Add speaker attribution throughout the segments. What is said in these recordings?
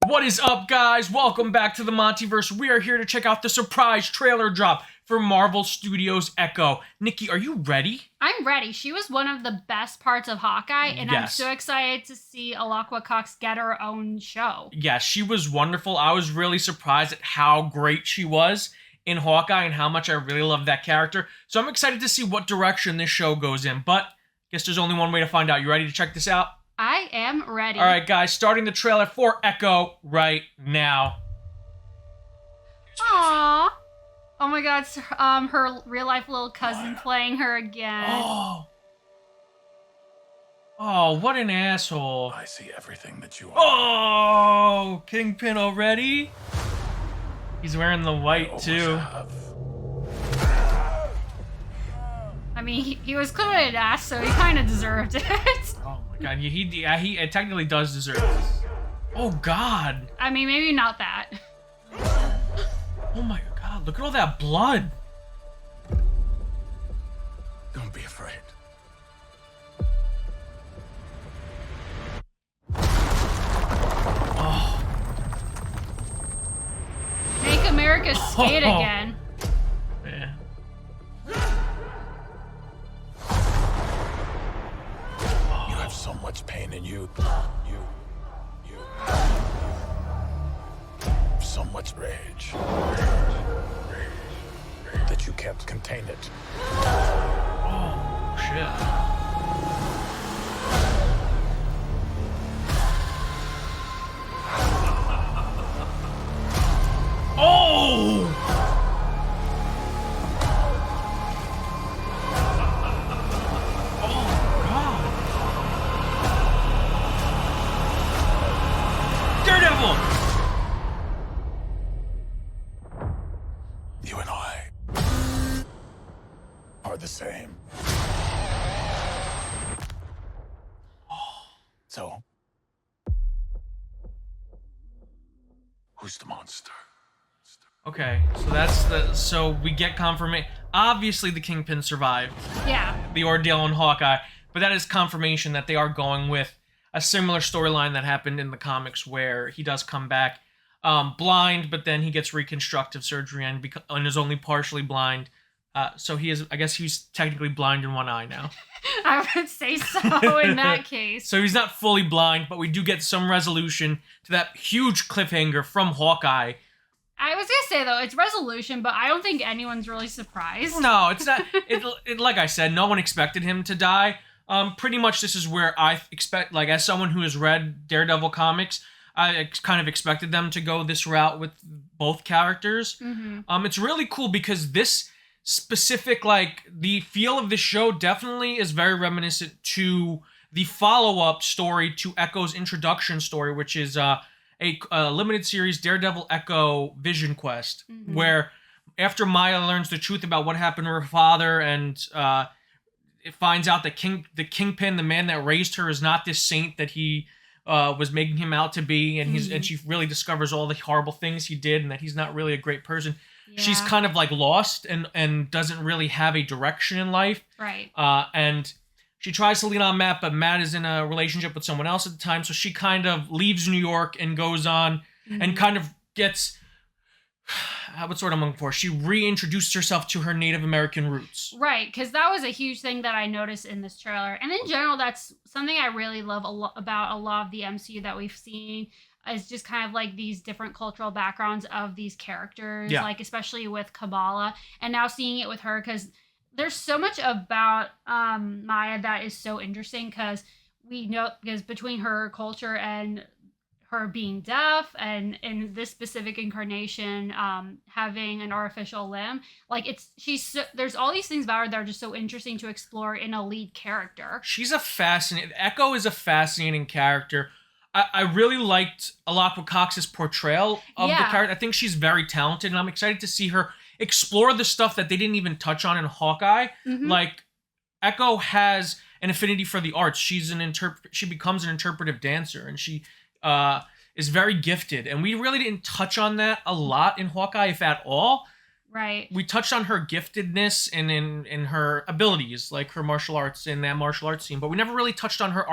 Speaker 1: What is up, guys? Welcome back to the MontyVerse. We are here to check out the surprise trailer drop for Marvel Studios' Echo. Nikki, are you ready?
Speaker 2: I'm ready. She was one of the best parts of Hawkeye, and I'm so excited to see Alaqua Cox get her own show.
Speaker 1: Yeah, she was wonderful. I was really surprised at how great she was in Hawkeye and how much I really love that character. So I'm excited to see what direction this show goes in, but I guess there's only one way to find out. You ready to check this out?
Speaker 2: I am ready.
Speaker 1: All right, guys, starting the trailer for Echo right now.
Speaker 2: Aww. Oh my god, it's her real-life little cousin playing her again.
Speaker 1: Oh, what an asshole.
Speaker 3: I see everything that you are.
Speaker 1: Oh, Kingpin already? He's wearing the white, too.
Speaker 2: I mean, he was clearly an ass, so he kind of deserved it.
Speaker 1: Oh my god, he technically does deserve this. Oh god.
Speaker 2: I mean, maybe not that.
Speaker 1: Oh my god, look at all that blood.
Speaker 3: Don't be afraid.
Speaker 1: Oh.
Speaker 2: Make America skate again.
Speaker 1: Yeah.
Speaker 3: You have so much pain in you. You. So much rage. That you can't contain it.
Speaker 1: Oh, shit. Oh! Daredevil!
Speaker 3: You and I are the same. So, who's the monster?
Speaker 1: Okay, so we get confirmation. Obviously, the Kingpin survived.
Speaker 2: Yeah.
Speaker 1: The ordeal in Hawkeye, but that is confirmation that they are going with a similar storyline that happened in the comics where he does come back blind, but then he gets reconstructive surgery and is only partially blind. So I guess he's technically blind in one eye now.
Speaker 2: I would say so in that case.
Speaker 1: So he's not fully blind, but we do get some resolution to that huge cliffhanger from Hawkeye.
Speaker 2: I was gonna say, though, it's resolution, but I don't think anyone's really surprised.
Speaker 1: No, it's not. Like I said, no one expected him to die. Pretty much this is where I expect, like, as someone who has read Daredevil comics, I kind of expected them to go this route with both characters.
Speaker 2: Mm-hmm.
Speaker 1: It's really cool because this specific, like, the feel of the show definitely is very reminiscent to the follow-up story to Echo's introduction story, which is a limited series Daredevil Echo Vision Quest, where after Maya learns the truth about what happened to her father and it finds out that the Kingpin, the man that raised her, is not this saint that he was making him out to be, and and she really discovers all the horrible things he did and that he's not really a great person. Yeah. She's kind of like lost and doesn't really have a direction in life.
Speaker 2: Right.
Speaker 1: And she tries to lean on Matt, but Matt is in a relationship with someone else at the time, so she kind of leaves New York and goes on and kind of gets... what's the word I'm looking for? She reintroduced herself to her Native American roots.
Speaker 2: Right, because that was a huge thing that I noticed in this trailer. And in general, that's something I really love about a lot of the MCU that we've seen, is just kind of like these different cultural backgrounds of these characters, like especially with Kabbalah, and now seeing it with her, because there's so much about Maya that is so interesting, because we know, because between her culture and her being deaf, and in this specific incarnation having an artificial limb, like there's all these things about her that are just so interesting to explore in a lead character.
Speaker 1: Echo is a fascinating character. I really liked Alaqua Cox's portrayal of the character. I think she's very talented, and I'm excited to see her explore the stuff that they didn't even touch on in Hawkeye. Like, Echo has an affinity for the arts. She becomes an interpretive dancer, and she is very gifted. And we really didn't touch on that a lot in Hawkeye, if at all.
Speaker 2: Right.
Speaker 1: We touched on her giftedness and in her abilities, like her martial arts in that martial arts scene, but we never really touched on her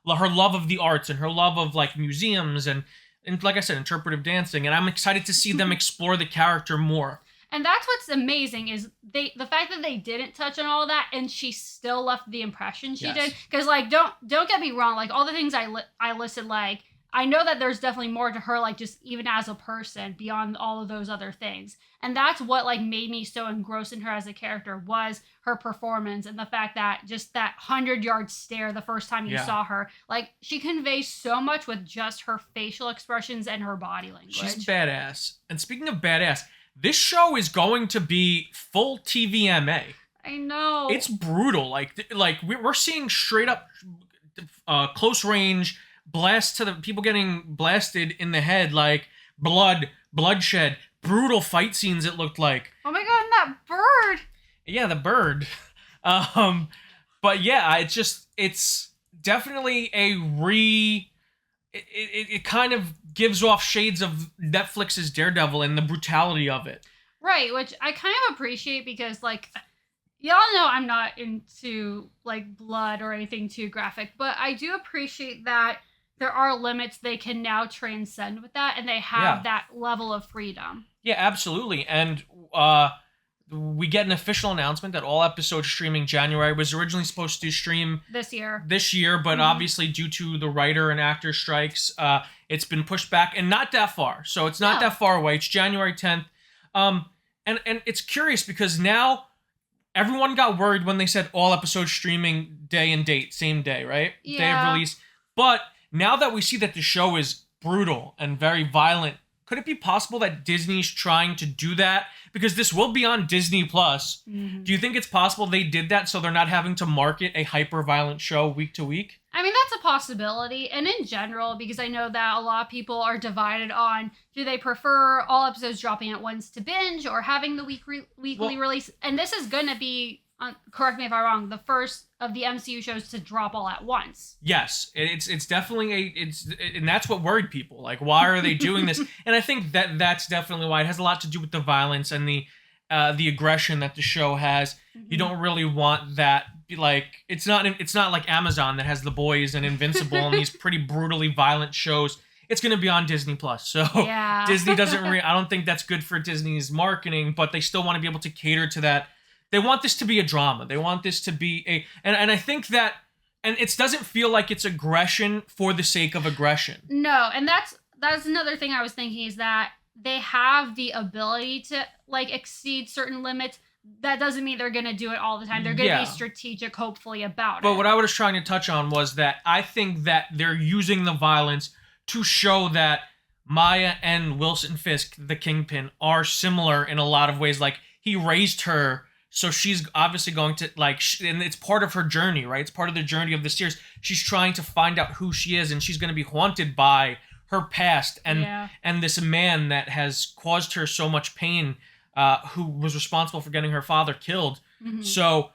Speaker 1: love of the arts and her love of, like, museums and and like I said, interpretive dancing, and I'm excited to see them explore the character more.
Speaker 2: And that's what's amazing is the fact that they didn't touch on all that, and she still left the impression she did. Because like, don't get me wrong, like all the things I listed, like I know that there's definitely more to her, like just even as a person beyond all of those other things. And that's what like made me so engrossed in her as a character, was her performance and the fact that just that 100-yard stare the first time you saw her, like she conveys so much with just her facial expressions and her body language.
Speaker 1: She's badass. And speaking of badass, this show is going to be full TVMA.
Speaker 2: I know.
Speaker 1: It's brutal. Like we're seeing straight up close range blast to the people getting blasted in the head, like bloodshed, brutal fight scenes. It looked like.
Speaker 2: Oh my god, and that bird.
Speaker 1: Yeah, the bird. But yeah, it's definitely it kind of gives off shades of Netflix's Daredevil and the brutality of it.
Speaker 2: Right, which I kind of appreciate because, like, y'all know I'm not into, like, blood or anything too graphic, but I do appreciate that there are limits they can now transcend with that, and they have that level of freedom. Yeah,
Speaker 1: absolutely. And we get an official announcement that all episodes streaming January. Was originally supposed to stream this year, but obviously due to the writer and actor strikes, it's been pushed back, and not that far. So it's not that far away. It's January 10th. And it's curious because now everyone got worried when they said all episodes streaming day and date, same day, right?
Speaker 2: Yeah.
Speaker 1: Day of release. But now that we see that the show is brutal and very violent, could it be possible that Disney's trying to do that? Because this will be on Disney Plus. Mm-hmm. Do you think it's possible they did that so they're not having to market a hyper-violent show week to week?
Speaker 2: I mean, that's a possibility. And in general, because I know that a lot of people are divided on, do they prefer all episodes dropping at once to binge or having the weekly release? And this is going to be, correct me if I'm wrong, the first of the MCU shows to drop all at once.
Speaker 1: Yes, it's definitely and that's what worried people. Like, why are they doing this? And I think that's definitely why. It has a lot to do with the violence and the aggression that the show has. Mm-hmm. You don't really want that. Like, it's not like Amazon that has The Boys and Invincible and these pretty brutally violent shows. It's going to be on Disney Plus. So Disney doesn't I don't think that's good for Disney's marketing, but they still want to be able to cater to that. They want this to be a drama. They want this to be and I think that, and it doesn't feel like it's aggression for the sake of aggression.
Speaker 2: No, and that's another thing I was thinking, is that they have the ability to like exceed certain limits. That doesn't mean they're going to do it all the time. They're going to be strategic, hopefully, about it.
Speaker 1: But what I was trying to touch on was that I think that they're using the violence to show that Maya and Wilson Fisk, the Kingpin, are similar in a lot of ways. Like, he raised her, so she's obviously going to, like, and it's part of her journey, right? It's part of the journey of the series. She's trying to find out who she is, and she's going to be haunted by her past and this man that has caused her so much pain, who was responsible for getting her father killed. Mm-hmm. So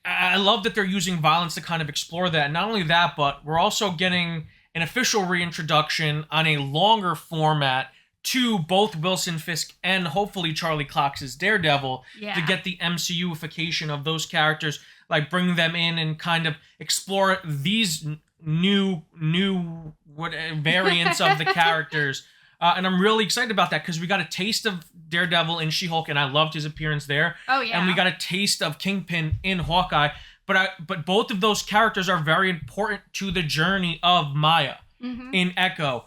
Speaker 1: I love that they're using violence to kind of explore that. And not only that, but we're also getting an official reintroduction on a longer format to both Wilson Fisk and hopefully Charlie Cox's Daredevil to get the MCU-ification of those characters, like bring them in and kind of explore these new variants of the characters. And I'm really excited about that because we got a taste of Daredevil in She-Hulk, and I loved his appearance there.
Speaker 2: Oh, yeah.
Speaker 1: And we got a taste of Kingpin in Hawkeye. But both of those characters are very important to the journey of Maya in Echo.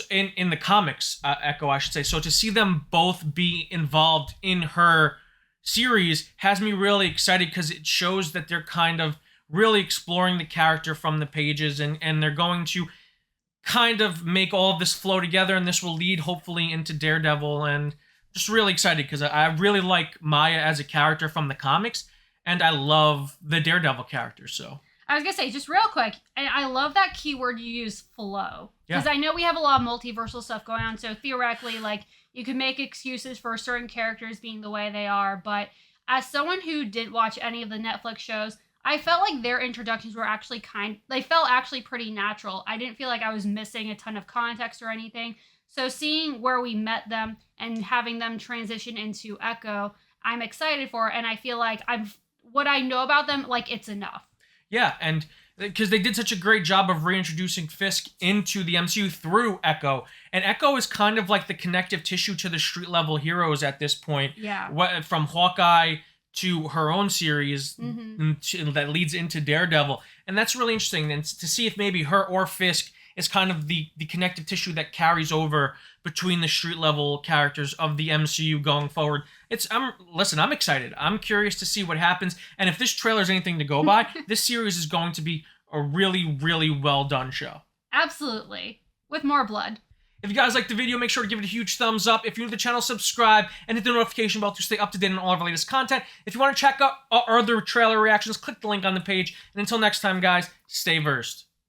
Speaker 1: In the comics, Echo, I should say. So to see them both be involved in her series has me really excited because it shows that they're kind of really exploring the character from the pages, and they're going to kind of make all of this flow together, and this will lead hopefully into Daredevil. And just really excited because I really like Maya as a character from the comics, and I love the Daredevil character. So
Speaker 2: I was gonna say, just real quick, and I love that keyword you use, flow, because I know we have a lot of multiversal stuff going on, so theoretically, like, you could make excuses for certain characters being the way they are, but as someone who didn't watch any of the Netflix shows, I felt like their introductions were actually they felt actually pretty natural. I didn't feel like I was missing a ton of context or anything. So seeing where we met them and having them transition into Echo, I'm excited for, and I feel like what I know about them, like, it's enough.
Speaker 1: Yeah, and because they did such a great job of reintroducing Fisk into the MCU through Echo. And Echo is kind of like the connective tissue to the street level heroes at this point.
Speaker 2: Yeah.
Speaker 1: From Hawkeye to her own series that leads into Daredevil. And that's really interesting. And to see if maybe her or Fisk is kind of the connective tissue that carries over between the street level characters of the MCU going forward. I'm excited. I'm curious to see what happens. And if this trailer is anything to go by, this series is going to be a really, really well done show.
Speaker 2: Absolutely. With more blood.
Speaker 1: If you guys liked the video, make sure to give it a huge thumbs up. If you're new to the channel, subscribe and hit the notification bell to stay up to date on all of our latest content. If you want to check out our other trailer reactions, click the link on the page. And until next time, guys, stay versed.